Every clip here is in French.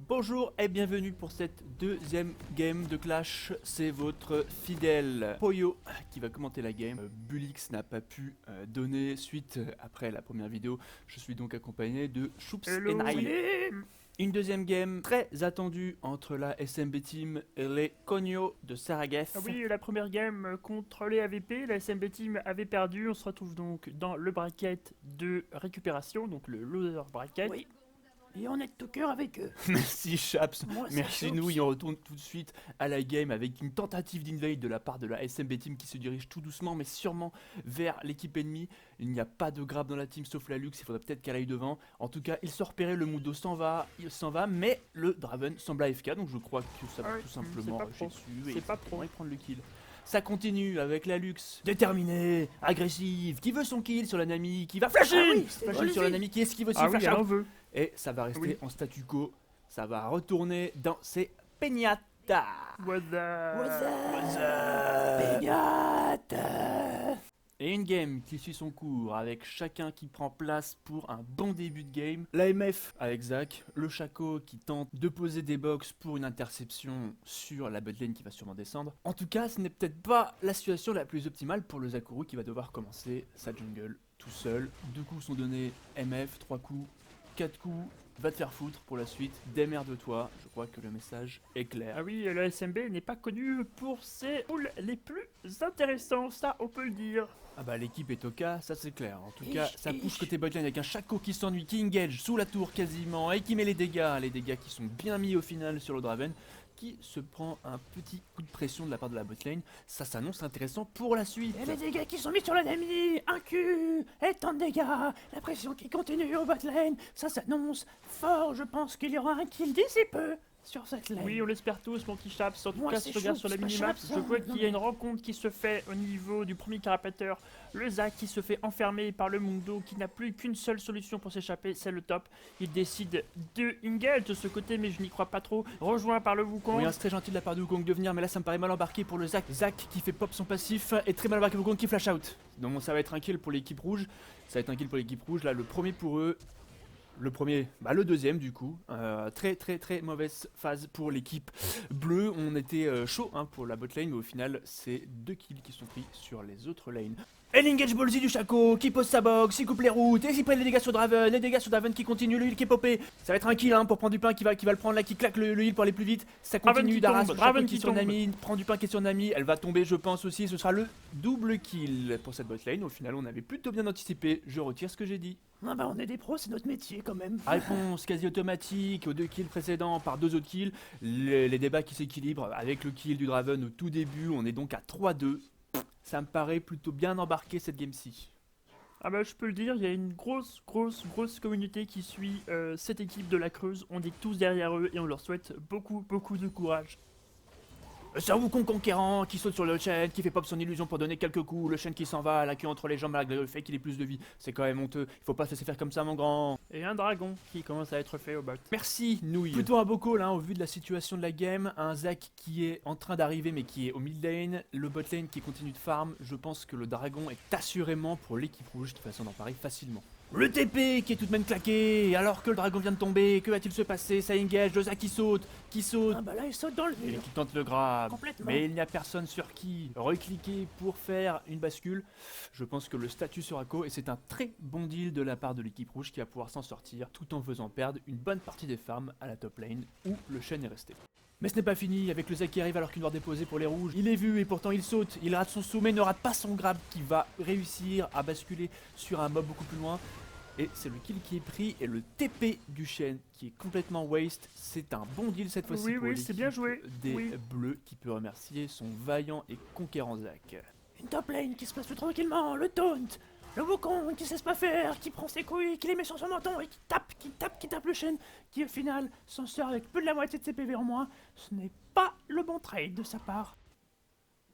Bonjour et bienvenue pour cette deuxième game de Clash, c'est votre fidèle Poyo qui va commenter la game. Bulix n'a pas pu donner suite après la première vidéo, je suis donc accompagné de Choups et Naï. Une deuxième game très attendue entre la SMB Team et les Cognos de Saragues. Ah oui, la première game contre les AVP, la SMB Team avait perdu, on se retrouve donc dans le bracket de récupération, donc le loser bracket. Oui. Et on est de tout cœur avec eux. Merci Chaps, Moi, c'est merci Choups. nous, et on retourne tout de suite à la game avec une tentative d'invade de la part de la SMB Team qui se dirige tout doucement mais sûrement vers l'équipe ennemie. Il n'y a pas de grab dans la team sauf la Lux, il faudrait peut-être qu'elle aille devant. En tout cas, il se repérait, le Mundo s'en va, mais le Draven semble AFK, donc je crois que ça va Ouais, tout simplement c'est pas rusher pro. dessus et C'est pas simplement pro. y prendre le kill. Ça continue avec la Lux, déterminée, agressive, qui veut son kill sur la Nami, qui va flasher, Ah oui, c'est flasher sur la Olivier. Nami, qui esquive aussi, Ah oui, flash elle out. en veut. Et ça va rester Oui. en statu quo, ça va retourner dans ses peñatas. Pégnate. Et une game qui suit son cours avec chacun qui prend place pour un bon début de game. L'AMF avec Zach, le Chaco qui tente de poser des box pour une interception sur la botlane qui va sûrement descendre. En tout cas, ce n'est peut-être pas la situation la plus optimale pour le Zakuru qui va devoir commencer sa jungle tout seul. 2 coups sont donnés, MF, 3 coups, 4 coups, va te faire foutre pour la suite, démerde-toi. Je crois que le message est clair. Ah oui, la SMB n'est pas connue pour ses pools les plus intéressants, ça on peut le dire. Ah bah l'équipe est au cas, ça c'est clair. En tout cas, ça pousse Ich. côté botlane avec un Chaco qui s'ennuie, qui engage sous la tour quasiment et qui met les dégâts qui sont bien mis au final sur le Draven, qui se prend un petit coup de pression de la part de la botlane. Ça s'annonce intéressant pour la suite. Et les dégâts qui sont mis sur la Nami. Un cul. Et tant de dégâts. La pression qui continue au botlane. Ça s'annonce fort. Je pense qu'il y aura un kill d'ici peu sur cette lane. Oui, on l'espère tous, mon petit Chaps. En tout Moi, cas, c'est si je regarde Choups, sur la pas minimap, Chaps, je hein. vois qu'il y a Non, une rencontre qui se fait au niveau du premier carapateur. Le Zach qui se fait enfermer par le Mundo, qui n'a plus qu'une seule solution pour s'échapper, c'est le top. Il décide de engage de ce côté, mais je n'y crois pas trop. Rejoint par le Wukong. Oui, c'est très gentil de la part de Wukong de venir, mais là ça me paraît mal embarqué pour le Zach. Zach qui fait pop son passif et très mal embarqué Wukong qui flash out. Donc ça va être un kill pour l'équipe rouge. Ça va être un kill pour l'équipe rouge. Là, le premier pour eux. Le premier, bah le deuxième du coup, très mauvaise phase pour l'équipe bleue, on était chaud pour la botlane, mais au final c'est 2 kills qui sont pris sur les autres lanes. Et l'engage ballsy du Chaco qui pose sa box, il coupe les routes, et il prend les dégâts sur Draven, les dégâts sur Draven qui continue, le heal qui est popé. Ça va être un kill pour prendre du pain qui va le prendre là, qui claque le heal pour aller plus vite. Ça Draven continue qui d'Aras, tombe, Chaco Draven qui est qui sur tombe. Nami, prend du pain qui est sur Nami, elle va tomber je pense aussi, ce sera le double kill pour cette botlane. Au final on avait plutôt bien anticipé, je retire ce que j'ai dit. Ah bah on est des pros, c'est notre métier quand même. Réponse quasi automatique aux 2 kills précédents par 2 autres kills. Les débats qui s'équilibrent avec le kill du Draven au tout début. On est donc à 3-2. Ça me paraît plutôt bien embarqué cette game-ci. Ah bah je peux le dire, il y a une grosse communauté qui suit cette équipe de la Creuse. On est tous derrière eux et on leur souhaite beaucoup de courage. C'est un Wukong conquérant qui saute sur le Shen, qui fait pop son illusion pour donner quelques coups. Le Shen qui s'en va, la queue entre les jambes malgré le fait qu'il ait plus de vie. C'est quand même honteux. Il faut pas se laisser faire comme ça, mon grand. Et un dragon qui commence à être fait au bot. Merci, Nouille. Plutôt un beau call au vu de la situation de la game. Un Zac qui est en train d'arriver mais qui est au mid lane. Le bot lane qui continue de farm. Je pense que le dragon est assurément pour l'équipe rouge qui va s'en emparer facilement. Le TP qui est tout de même claqué, alors que le dragon vient de tomber, que va-t-il se passer? Ça engage, le Zac qui saute. Ah bah là il saute dans le Et mur. qui tente le grab. Complètement. Mais il n'y a personne sur qui recliquer pour faire une bascule. Je pense que le statut sera co et c'est un très bon deal de la part de l'équipe rouge qui va pouvoir s'en sortir tout en faisant perdre une bonne partie des farms à la top lane où le Shen est resté. Mais ce n'est pas fini avec le Zac qui arrive alors qu'il doit déposer pour les rouges. Il est vu et pourtant il saute, il rate son saut mais ne rate pas son grab qui va réussir à basculer sur un mob beaucoup plus loin. Et c'est le kill qui est pris et le TP du Shen qui est complètement waste. C'est un bon deal cette fois-ci pour Oui, c'est bien l'équipe joué. des Oui. bleus qui peut remercier son vaillant et conquérant Zac. Une top lane qui se passe plus tranquillement. Le taunt. Le Wukong qui sait pas faire, qui prend ses couilles, qui les met sur son menton et qui tape le Shen, qui au final s'en sort avec plus de la moitié de ses PV en moins. Ce n'est pas le bon trade de sa part.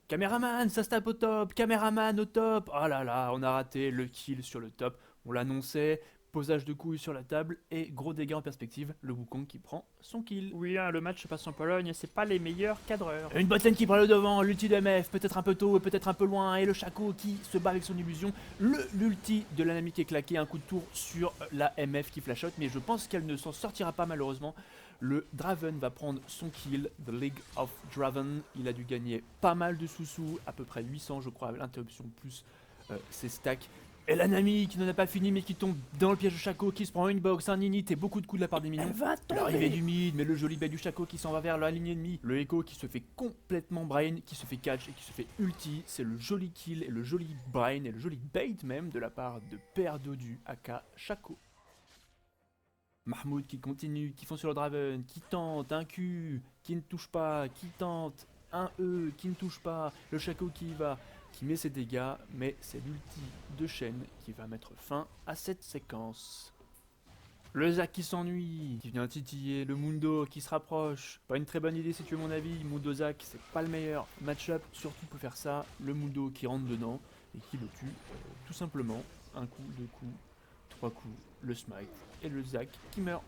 Caméraman, ça se tape au top, caméraman au top. Oh là là, on a raté le kill sur le top. On l'annonçait, posage de couilles sur la table et gros dégâts en perspective, le Wukong qui prend son kill. Oui, hein, le match se passe en Pologne et c'est pas les meilleurs cadreurs. Une botlane qui prend le devant, l'ulti de MF, peut-être un peu tôt, peut-être un peu loin, et le Shaco qui se bat avec son illusion. L'ulti de la Nami qui est claqué, un coup de tour sur la MF qui flash out, mais je pense qu'elle ne s'en sortira pas malheureusement. Le Draven va prendre son kill, The League of Draven. Il a dû gagner pas mal de sous-sous, à peu près 800 je crois, avec l'interruption plus ses stacks. Et la Nami qui n'en a pas fini mais qui tombe dans le piège de Shaco, qui se prend une box, un init et beaucoup de coups de la part des minions. Elle va tomber. L'arrivée du mid, mais le joli bait du Shaco qui s'en va vers la ligne ennemie. Le Echo qui se fait complètement brain, qui se fait catch et qui se fait ulti. C'est le joli kill et le joli brain et le joli bait même de la part de Père Dodu aka Shaco. Mahmoud qui continue, qui fonce sur le Draven, qui tente un Q, qui ne touche pas, qui tente un E, qui ne touche pas. Le Shaco qui y va, qui met ses dégâts, mais c'est l'ulti de chaîne qui va mettre fin à cette séquence. Le Zac qui s'ennuie, qui vient titiller, le Mundo qui se rapproche. Pas une très bonne idée si tu veux mon avis, Mundo Zac c'est pas le meilleur match-up, surtout pour faire ça. Le Mundo qui rentre dedans et qui le tue, tout simplement. Un coup, deux coups, trois coups, le smite et le Zac qui meurt.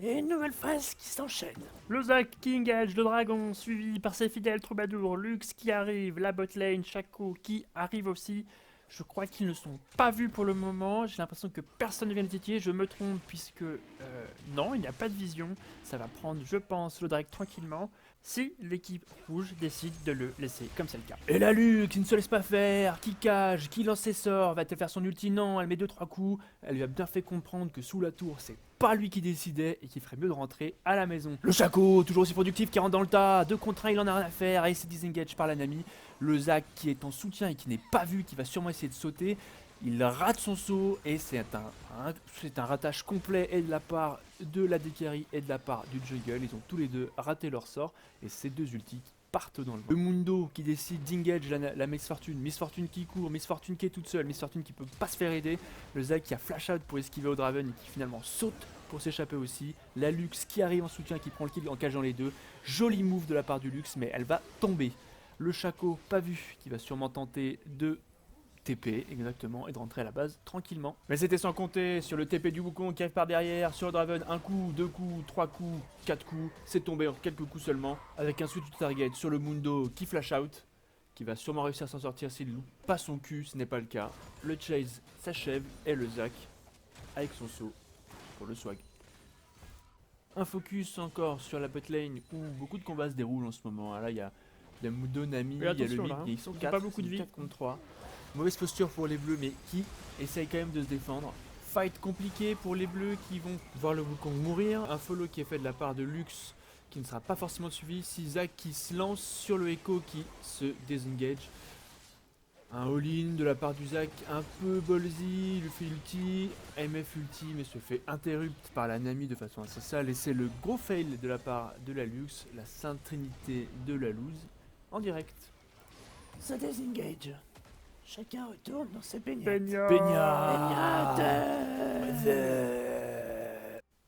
Et une nouvelle phase qui s'enchaîne. Le Zac qui engage le dragon, suivi par ses fidèles troubadours, Lux qui arrive, la botlane, Shaco qui arrive aussi. Je crois qu'ils ne sont pas vus pour le moment, j'ai l'impression que personne ne vient les titiller, je me trompe puisque non, il n'y a pas de vision. Ça va prendre, je pense, le drake tranquillement, si l'équipe rouge décide de le laisser, comme c'est le cas. Et la Lux qui ne se laisse pas faire, qui cage, qui lance ses sorts, va-t-elle faire son ulti? Non, elle met 2-3 coups, elle lui a bien fait comprendre que sous la tour, c'est pas lui qui décidait et qu'il ferait mieux de rentrer à la maison. Le Shaco, toujours aussi productif, qui rentre dans le tas, 2 contre 1, il en a rien à faire, et il s'est disengage par la Nami. Le Zac qui est en soutien et qui n'est pas vu, qui va sûrement essayer de sauter, il rate son saut et c'est un ratage complet et de la part de la Dekari et de la part du jungle. Ils ont tous les deux raté leur sort et ces deux ultis qui partent dans le vent. Le Mundo qui décide d'engage la Miss Fortune, Miss Fortune qui court, Miss Fortune qui est toute seule, Miss Fortune qui peut pas se faire aider, le Zac qui a flash out pour esquiver au Draven et qui finalement saute pour s'échapper aussi, la Lux qui arrive en soutien, qui prend le kill en cageant les deux, joli move de la part du Lux mais elle va tomber. Le Shaco pas vu qui va sûrement tenter de TP exactement et de rentrer à la base tranquillement. Mais c'était sans compter sur le TP du Wukong qui arrive par derrière, sur le Draven, un coup, deux coups, trois coups, quatre coups, c'est tombé en quelques coups seulement, avec un switch to target sur le Mundo qui flash out, qui va sûrement réussir à s'en sortir s'il loupe pas son cul, ce n'est pas le cas. Le chase s'achève et le Zac avec son saut pour le swag. Un focus encore sur la botlane où beaucoup de combats se déroulent en ce moment. Là il y a Mundo, Nami, il y a le mid, là, ils sont ils ont 4, pas beaucoup de vie. 4 contre 3. Mauvaise posture pour les bleus, mais qui essayent quand même de se défendre. Fight compliqué pour les bleus qui vont voir le Wukong mourir. Un follow qui est fait de la part de Lux qui ne sera pas forcément suivi. Zac qui se lance sur le Echo qui se désengage. Un all-in de la part du Zac un peu ballsy, il lui fait ulti, MF ulti mais se fait interrupt par la Nami de façon assez sale et c'est le gros fail de la part de la Lux, la sainte trinité de la lose, en direct. Ça désengage. Chacun retourne dans ses baignades. Baignade.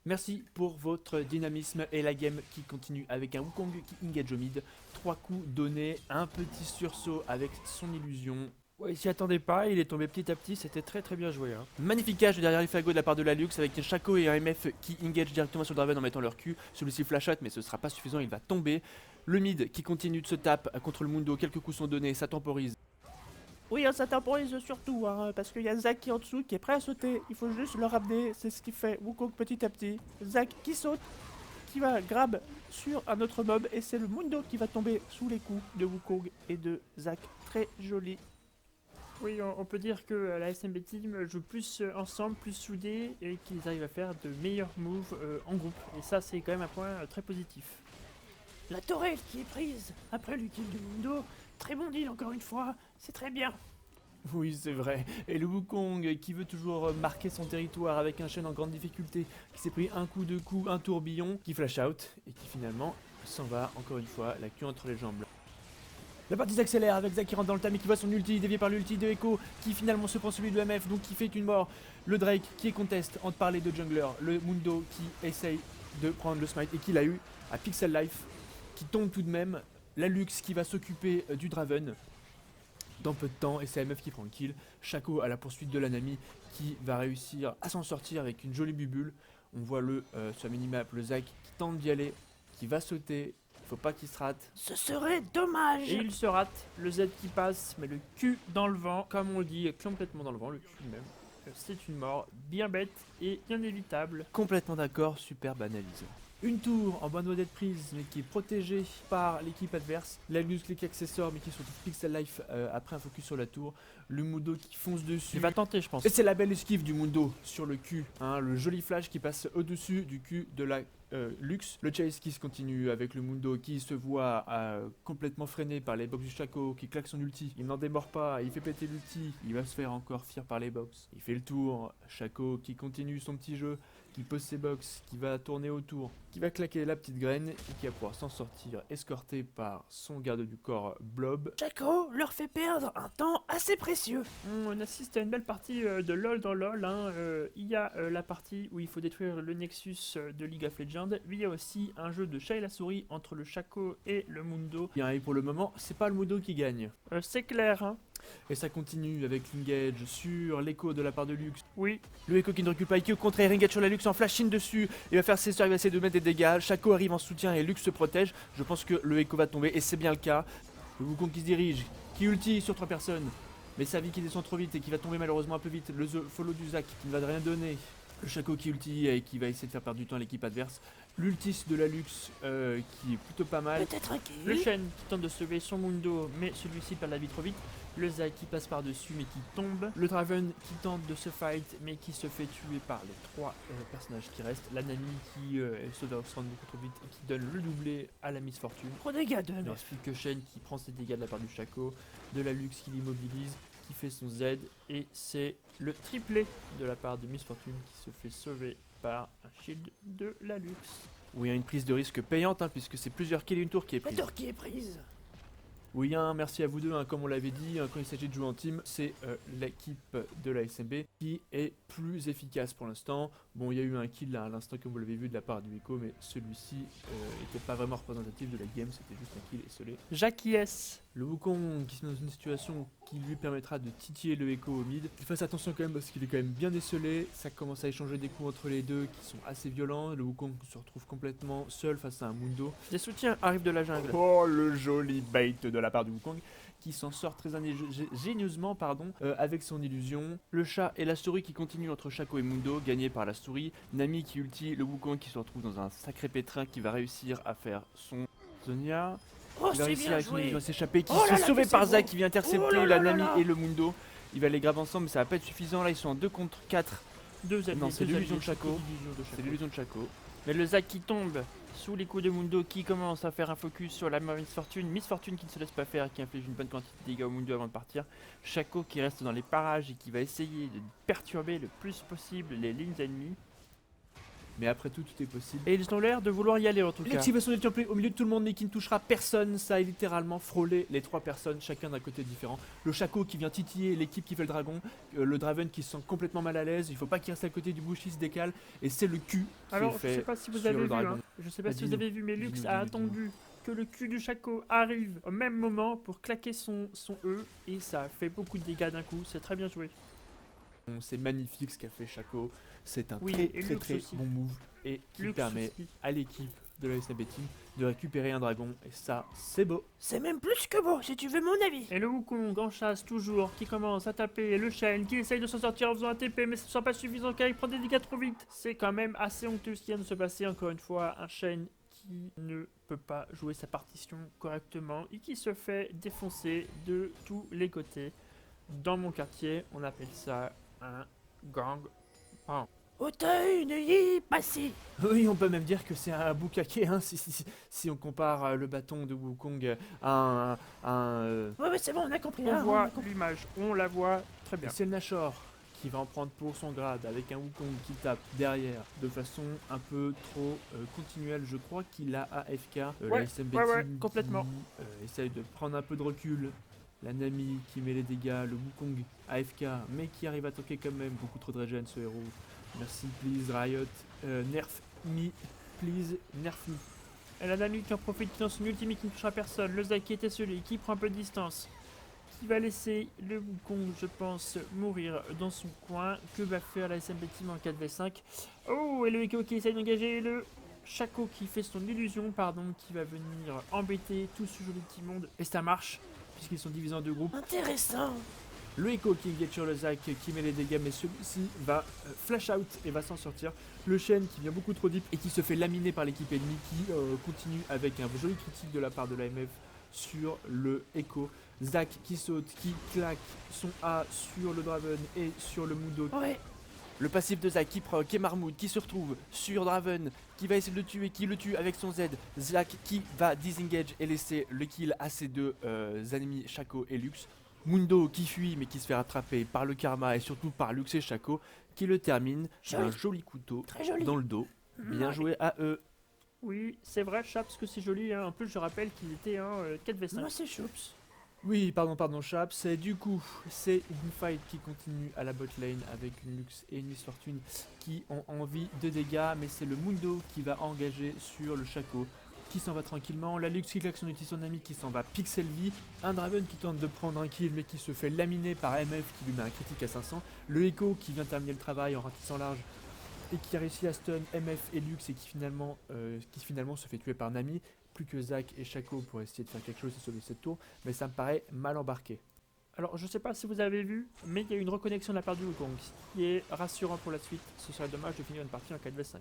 Merci pour votre dynamisme et la game qui continue avec un Wukong qui engage au mid. 3 coups donnés, un petit sursaut avec son illusion. Ouais, il s'y attendait pas, il est tombé petit à petit, c'était très très bien joué. Hein. Magnifique catch derrière Ifago de la part de la Lux avec un Shaco et un MF qui engage directement sur le Draven en mettant leur cul. Celui-ci flash out mais ce sera pas suffisant, il va tomber. Le mid qui continue de se taper contre le Mundo, quelques coups sont donnés, ça temporise. Oui, ça temporise surtout, hein, parce qu'il y a Zac qui est en dessous, qui est prêt à sauter. Il faut juste le ramener, c'est ce qui fait Wukong petit à petit. Zac qui saute, qui va grab sur un autre mob, et c'est le Mundo qui va tomber sous les coups de Wukong et de Zac. Très joli. Oui, on peut dire que la SMB Team joue plus ensemble, plus soudés, et qu'ils arrivent à faire de meilleurs moves en groupe. Et ça, c'est quand même un point très positif. La tourelle qui est prise après le kill du Mundo. Très bon deal encore une fois, c'est très bien. Oui, c'est vrai. Et le Wukong qui veut toujours marquer son territoire avec un Shen en grande difficulté, qui s'est pris un coup, deux coups, un tourbillon, qui flash out et qui finalement s'en va encore une fois, la queue entre les jambes. La partie s'accélère avec Zac qui rentre dans le tas mais qui voit son ulti dévié par l'ulti de Echo qui finalement se prend celui de MF donc qui fait une mort. Le Drake qui est contest entre parler de jungler, le Mundo qui essaye de prendre le smite et qui l'a eu à Pixel Life qui tombe tout de même. La Lux qui va s'occuper du Draven. dans peu de temps et c'est MF qui prend le kill. Shaco à la poursuite de la Nami qui va réussir à s'en sortir avec une jolie bubule. On voit sur la minimap le Zac qui tente d'y aller, qui va sauter, il faut pas qu'il se rate. Ce serait dommage. Et il se rate, le Z qui passe, mais le cul dans le vent, comme on le dit, complètement dans le vent, le cul même. C'est une mort bien bête et inévitable. Complètement d'accord, super banalisé. Une tour en bonne voie d'être prise, mais qui est protégée par l'équipe adverse. La Lux, les accessoires, mais qui sont Pixel Life après un focus sur la tour. Le Mundo qui fonce dessus. Il va tenter, je pense. Et c'est la belle esquive du Mundo sur le cul. Hein, le joli flash qui passe au-dessus du cul de la Lux. Le chase qui se continue avec le Mundo qui se voit complètement freiné par les box du Shaco, qui claque son ulti. Il n'en démord pas, il fait péter l'ulti. Il va se faire encore fier par les box. Il fait le tour. Shaco qui continue son petit jeu, qui pose ses box, qui va tourner autour, qui va claquer la petite graine et qui va pouvoir s'en sortir escorté par son garde du corps Blob. Shaco leur fait perdre un temps assez précieux. On assiste à une belle partie de LoL dans LoL. Hein. Il y a la partie où il faut détruire le Nexus de League of Legends. Il y a aussi un jeu de chat et la souris entre le Shaco et le Mundo. Bien, et pour le moment, c'est pas le Mundo qui gagne. C'est clair, hein. Et ça continue avec l'engage sur l'écho de la part de Lux. Oui, Le Echo qui ne recule pas, Echo au contraire, engage sur la Lux en flashing dessus. Il va faire ses sorts, il va essayer de mettre des dégâts. Shaco arrive en soutien et Lux se protège. Je pense que le Echo va tomber et c'est bien le cas. Le Wukong qui se dirige, qui ulti sur 3 personnes. Mais sa vie qui descend trop vite et qui va tomber malheureusement un peu vite. Le follow du Zac qui ne va rien donner. Le Shaco qui ulti et qui va essayer de faire perdre du temps à l'équipe adverse. L'ultis de la Lux qui est plutôt pas mal. Peut-être un le kill. Shen qui tente de sauver son Mundo, mais celui-ci perd la vie trop vite. Le Zac qui passe par-dessus mais qui tombe. Le Draven qui tente de se fight mais qui se fait tuer par les 3 personnages qui restent. La Nami qui se doit se rendre beaucoup trop vite et qui donne le doublé à la Miss Fortune. Trop de dégâts de Il ne MF. reste plus que Shen qui prend ses dégâts de la part du Shaco, de la Lux qui l'immobilise, qui fait son Z, et c'est le triplé de la part de Miss Fortune qui se fait sauver par un shield de la Lux. Oui, il y a une prise de risque payante puisque c'est plusieurs kills et une tour qui est La prise. tour qui est prise. Oui, merci à vous deux, comme on l'avait dit, quand il s'agit de jouer en team, c'est l'équipe de la SMB qui est plus efficace pour l'instant. Bon, il y a eu un kill là, à l'instant comme vous l'avez vu de la part du Echo, mais celui-ci n'était pas vraiment représentatif de la game, c'était juste un kill esselé. Jackie S. Le Wukong qui se met dans une situation qui lui permettra de titiller le Echo au mid. Il fasse attention quand même parce qu'il est quand même bien esselé, ça commence à échanger des coups entre les deux qui sont assez violents. Le Wukong se retrouve complètement seul face à un Mundo. Des soutiens arrivent de la jungle. Oh, le joli bait de la part du Wukong qui s'en sort très ingénieusement avec son illusion. Le chat et la souris qui continuent entre Shaco et Mundo, gagnés par la souris. Nami qui ulti, le Wukong qui se retrouve dans un sacré pétrin qui va réussir à faire son Zonia. Oh, Il va c'est réussir bien avec son joué. illusion à s'échapper, qui Oh se là fait là, sauver que par c'est Zac beau. qui vient intercepter Oh là la là là Nami là. et le Mundo. Il va les grave ensemble mais ça va pas être suffisant, là ils sont en 2 contre 4. Deux alliés, Non, c'est deux l'illusion alliés, de Shaco. l'illusion de C'est Shaco. l'illusion de Shaco. Mais le Zac qui tombe sous les coups de Mundo qui commence à faire un focus sur la Miss Fortune. Miss Fortune qui ne se laisse pas faire et qui inflige une bonne quantité de dégâts au Mundo avant de partir. Shaco qui reste dans les parages et qui va essayer de perturber le plus possible les lignes ennemies. Mais après tout, tout est possible. Et ils ont l'air de vouloir y aller en tout cas. L'activation du template au milieu de tout le monde mais qui ne touchera personne, ça a littéralement frôlé les 3 personnes, chacun d'un côté différent. Le Shaco qui vient titiller l'équipe qui fait le dragon, le Draven qui se sent complètement mal à l'aise, il faut pas qu'il reste à côté du bush, il se décale, et c'est le cul qui Alors, est je fait sais pas si vous sur avez le vu, dragon. hein. Je sais pas si vous Dis-nous. avez vu, mais Lux Dis-nous, a dis-nous, attendu que le cul du Shaco arrive au même moment pour claquer son E et ça a fait beaucoup de dégâts d'un coup. C'est très bien joué. C'est magnifique ce qu'a fait Shaco, c'est un Oui, très et très Lux très aussi. bon move et qui Lux permet aussi. à l'équipe de la SNB Team de récupérer un dragon et ça c'est beau. C'est même plus que beau, si tu veux mon avis. Et le Wukong en chasse toujours, qui commence à taper, et le Shen qui essaye de s'en sortir en faisant un TP, mais ce ne sera pas suffisant car il prend des dégâts trop vite. C'est quand même assez honteux ce qui vient de se passer, encore une fois, un Shen qui ne peut pas jouer sa partition correctement et qui se fait défoncer de tous les côtés. Dans mon quartier, on appelle ça un gang. Auteuil ne y passé. Oui, on peut même dire que c'est un bukake hein, si on compare le bâton de Wukong à un Ouais, c'est bon, on a compris. On hein, voit a compris. l'image, on la voit très bien. c'est le Nashor qui va en prendre pour son grade avec un Wukong qui tape derrière de façon un peu trop continuelle. Je crois qu'il a AFK Ouais, la SMB ouais, Team complètement. qui essaye de prendre un peu de recul. La Nami qui met les dégâts, le Wukong AFK mais qui arrive à toquer quand même. Beaucoup trop de régène ce héros. Merci, please, Riot. Nerf me, please, nerf me. Et la Nami qui en profite dans son ultime qui ne touchera personne. Le Zac qui était celui qui prend un peu de distance. qui va laisser le Wukong, je pense, mourir dans son coin. Que va faire la SMB Team en 4v5? Oh, et le Echo qui essaie d'engager le Shaco qui fait son illusion, pardon, qui va venir embêter tout ce joli petit monde. Et ça marche, puisqu'ils sont divisés en deux groupes. Intéressant. Le Echo qui engage sur le Zac qui met les dégâts, mais celui-ci va flash out et va s'en sortir. Le Shen qui vient beaucoup trop deep et qui se fait laminer par l'équipe ennemie qui continue avec un joli critique de la part de l'AMF sur le Echo. Zac qui saute, qui claque son A sur le Draven et sur le Mundo. Ouais. Le passif de Zac qui proc et Marmoud qui se retrouve sur Draven, qui va essayer de le tuer, qui le tue avec son Z. Zac qui va disengage et laisser le kill à ses deux ennemis Shaco et Lux. Mundo qui fuit mais qui se fait rattraper par le karma et surtout par Lux et Shaco qui le termine sur un joli couteau Très joli. dans le dos. Bien Ouais. joué à eux. Oui, c'est vrai, Chap, parce que c'est joli. Hein. En plus, je rappelle qu'il était un 4v5. Moi, c'est Choups. Oui, pardon, Chaps. Du coup, c'est une fight qui continue à la bot lane avec une Lux et une Miss Fortune qui ont envie de dégâts, mais c'est le Mundo qui va engager sur le Shaco qui s'en va tranquillement. La Lux qui claque son ulti, son ami qui s'en va pixel vie. Un Draven qui tente de prendre un kill mais qui se fait laminer par MF qui lui met un critique à 500. Le Echo qui vient terminer le travail en ratissant large et qui a réussi à stun MF et Lux et qui finalement se fait tuer par Nami. Plus que Zac et Shaco pour essayer de faire quelque chose et sauver cette tour, mais ça me paraît mal embarqué. Alors, je sais pas si vous avez vu, mais il y a une reconnexion de la part du Wukong, ce qui est rassurant pour la suite. Ce serait dommage de finir une partie en 4v5.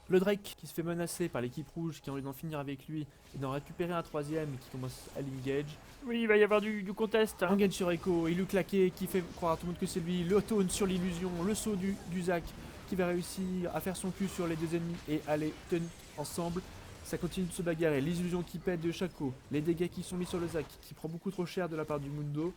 Le Drake qui se fait menacer par l'équipe rouge qui a envie d'en finir avec lui et d'en récupérer un troisième et qui commence à l'engage. Oui, il va y avoir du contest. Hein. Engage sur Echo, il lui claqué qui fait croire à tout le monde que c'est lui. Le taunt sur l'illusion, le saut du Zac qui va réussir à faire son cul sur les deux ennemis et aller tenir ensemble. Ça continue de se bagarrer, les illusions qui pètent de Shaco, les dégâts qui sont mis sur le Zac qui prend beaucoup trop cher de la part du Mundo.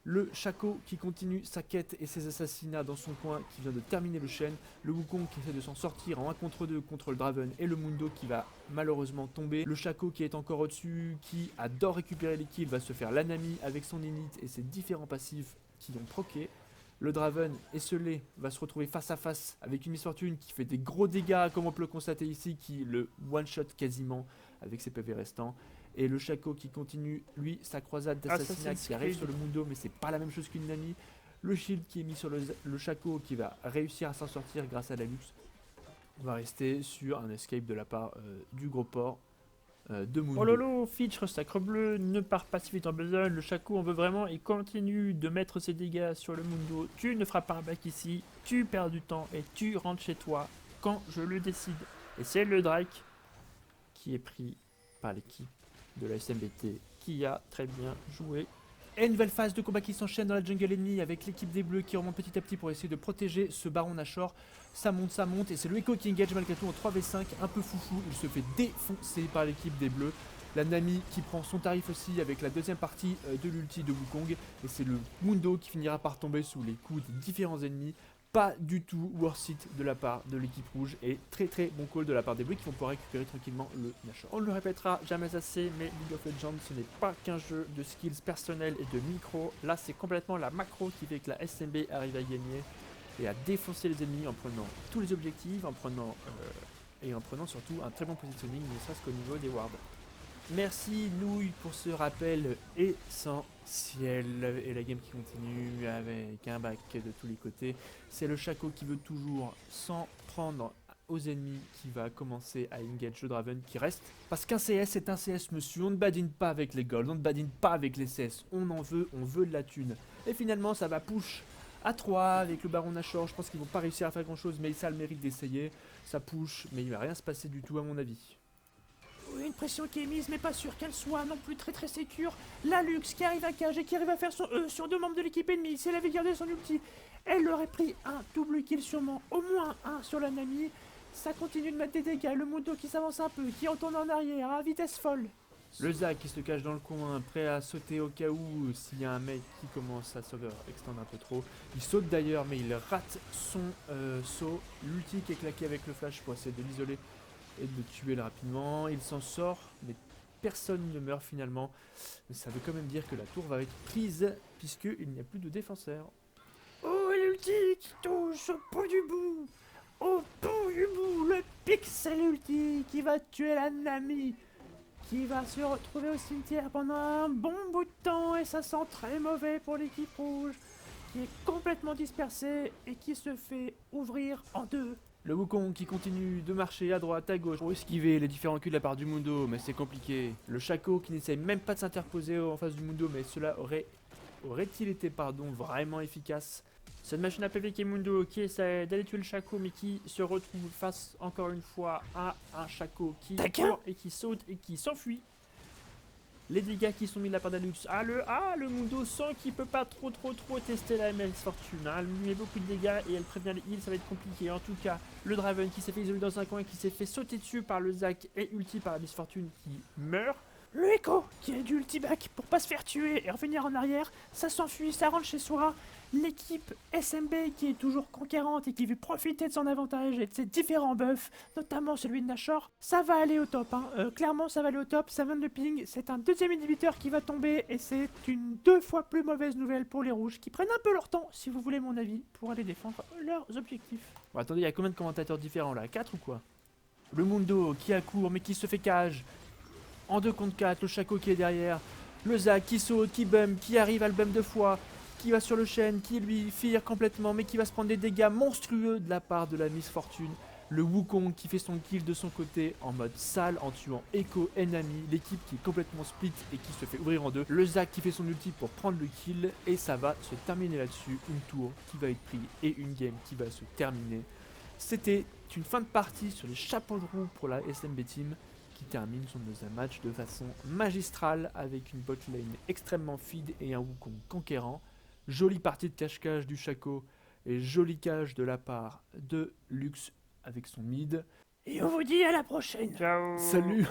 Le Shaco qui continue sa quête et ses assassinats dans son coin qui vient de terminer le Shen. Le Wukong qui essaie de s'en sortir en 1 contre 2 contre le Draven et le Mundo qui va malheureusement tomber. Le Shaco qui est encore au-dessus, qui adore récupérer les kills, va se faire l'anami avec son init et ses différents passifs qui ont proqué. Le Draven esselé va se retrouver face à face avec une Miss Fortune qui fait des gros dégâts comme on peut le constater ici, qui le one-shot quasiment avec ses PV restants. Et le Shaco qui continue, lui, sa croisade d'assassinat qui arrive sur le Mundo, mais c'est pas la même chose qu'une Nami. Le shield qui est mis sur le Shaco qui va réussir à s'en sortir grâce à la Lux. On va rester sur un escape de la part du gros port de Mundo. Oh lolo, Fitch, sacre bleu, ne pars pas si vite en besogne. Le Shaco en veut vraiment et continue de mettre ses dégâts sur le Mundo. Tu ne feras pas un back ici, tu perds du temps et tu rentres chez toi quand je le décide. Et c'est le Drake qui est pris par l'équipe de la SMBT qui a très bien joué. Et une nouvelle phase de combat qui s'enchaîne dans la jungle ennemie avec l'équipe des Bleus qui remonte petit à petit pour essayer de protéger ce Baron Nashor. Ça monte et c'est le Echo qui engage malgré tout en 3v5, un peu foufou. Il se fait défoncer par l'équipe des Bleus. La Nami qui prend son tarif aussi avec la deuxième partie de l'ulti de Wukong. Et c'est le Mundo qui finira par tomber sous les coups des différents ennemis. Pas du tout worth it de la part de l'équipe rouge et très bon call de la part des Bleus qui vont pouvoir récupérer tranquillement le Nashor. On ne le répétera jamais assez, mais League of Legends ce n'est pas qu'un jeu de skills personnels et de micro. Là c'est complètement la macro qui fait que la SMB arrive à gagner et à défoncer les ennemis en prenant tous les objectifs, en prenant surtout un très bon positioning, ne serait-ce qu'au niveau des wards. Merci Nouille pour ce rappel essentiel et la game qui continue avec un back de tous les côtés. C'est le Shaco qui veut toujours s'en prendre aux ennemis qui va commencer à engage le Draven qui reste. Parce qu'un CS est un CS monsieur, on ne badine pas avec les golds, on ne badine pas avec les CS, on veut de la thune. Et finalement ça va push à 3 avec le Baron Nashor, je pense qu'ils vont pas réussir à faire grand chose mais ça a le mérite d'essayer. Ça push mais il va rien se passer du tout à mon avis. Oui, une pression qui est mise, mais pas sûr qu'elle soit non plus très sécure. La Lux qui arrive à cage et qui arrive à faire son E sur deux membres de l'équipe ennemie. Si elle avait gardé son ulti, elle aurait pris un double kill sûrement, au moins un sur la Nami. Ça continue de mettre des dégâts. Le Mundo qui s'avance un peu, qui retourne en arrière à vitesse folle. Le Zac qui se cache dans le coin, prêt à sauter au cas où s'il y a un mec qui commence à extendre un peu trop. Il saute d'ailleurs, mais il rate son saut. L'ulti qui est claqué avec le flash pour essayer de l'isoler et de le tuer rapidement. Il s'en sort, mais personne ne meurt finalement. Mais ça veut quand même dire que la tour va être prise, puisqu'il n'y a plus de défenseur. Oh, l'ulti qui touche au bout du bout. Au bout du bout, le pixel ulti qui va tuer la Nami. qui va se retrouver au cimetière pendant un bon bout de temps et ça sent très mauvais pour l'équipe rouge qui est complètement dispersée et qui se fait ouvrir en deux. Le Wukong qui continue de marcher à droite, à gauche pour esquiver les différents culs de la part du Mundo, mais c'est compliqué. Le Shaco qui n'essaye même pas de s'interposer en face du Mundo, mais cela aurait-il été vraiment efficace? Cette machine à PV qui est Mundo, qui essaie d'aller tuer le Shaco, mais qui se retrouve face encore une fois à un Shaco qui court et qui saute et qui s'enfuit. Les dégâts qui sont mis de la part d'Alux. Le Mundo sent qu'il peut pas trop tester la MS Fortune. Elle lui met beaucoup de dégâts et elle prévient les heals, ça va être compliqué. En tout cas, le Draven qui s'est fait isoler dans un coin et qui s'est fait sauter dessus par le Zac et ulti par la Miss Fortune qui meurt. Le Echo qui a du ultiback pour pas se faire tuer et revenir en arrière, ça s'enfuit, ça rentre chez soi. L'équipe SMB qui est toujours conquérante et qui veut profiter de son avantage et de ses différents buffs, notamment celui de Nashor, ça va aller au top. Clairement ça va aller au top, ça 22 ping, c'est un deuxième inhibiteur qui va tomber et c'est une 2 fois plus mauvaise nouvelle pour les rouges qui prennent un peu leur temps, si vous voulez mon avis, pour aller défendre leurs objectifs. Bon, attendez, il y a combien de commentateurs différents là? 4 ou quoi? Le Mundo qui accourt mais qui se fait cage. En 2 contre 4, le Shaco qui est derrière. Le Zac qui saute, qui bum, qui arrive à le bum 2 fois. Qui va sur le chêne, qui lui fire complètement, mais qui va se prendre des dégâts monstrueux de la part de la Miss Fortune. Le Wukong qui fait son kill de son côté en mode sale en tuant Echo et Nami. L'équipe qui est complètement split et qui se fait ouvrir en deux. Le Zac qui fait son ulti pour prendre le kill. Et ça va se terminer là-dessus. Une tour qui va être prise et une game qui va se terminer. C'était une fin de partie sur les chapeaux de roue pour la SMB Team, qui termine son deuxième match de façon magistrale avec une botlane extrêmement feed et un Wukong conquérant. Jolie partie de cache-cache du Shaco et joli cache de la part de Lux avec son mid. Et on vous dit à la prochaine. Ciao. Salut.